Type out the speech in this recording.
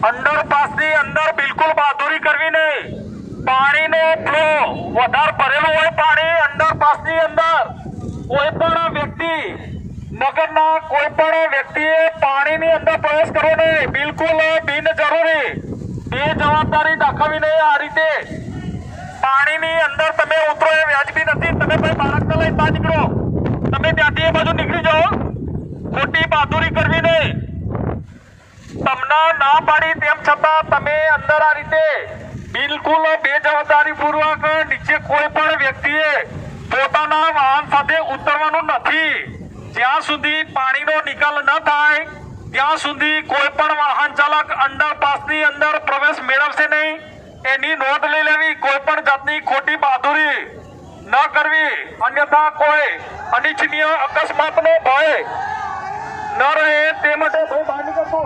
અંડરપાસની અંદર બિલકુલ બહાદુરી કરવી નહીં. પાણીનો ફ્લો વધારે ભરેલું હોય પાણી અંડરપાસની અંદર કોઈ પણ વ્યક્તિ નગરના કોઈ પણ વ્યક્તિએ પાણીની અંદર પ્રવેશ કરવો નહીં. બિલકુલ બિનજરૂરી બેજવાબદારી દાખવવી નહીં. આ રીતે પાણીની અંદર તમે ઉતરો એ વ્યાજબી નથી. તમે ભાઈ બાળકને લઈને બહાર નીકળો, તમે ત્યાંથી એ બાજુ નીકળી જાઓ. ખોટી બહાદુરી કરવી નહીં. તમને ના પાડી તેમ છતાં તમે અંદર આ રીતે બિલકુલ બેજવાબદારી પૂર્વક નીચે કોઈ પણ વ્યક્તિએ પોતાના વાહન સાથે ઉતરવાનું નથી. જ્યાં સુધી પાણીનો નિકાલ ન થાય ત્યાં સુધી કોઈ પણ વાહન ચાલક અંડરપાસની અંદર પ્રવેશ મેળવશે નહીં. એની નોંધ લઈ લેવી. કોઈ પણ જાતની ખોટી બહાદુરી ન કરવી, અન્યથા કોઈ અનિચ્છનીય અકસ્માતનો ભય ન રહે તે માટે બહાર નીકળતો.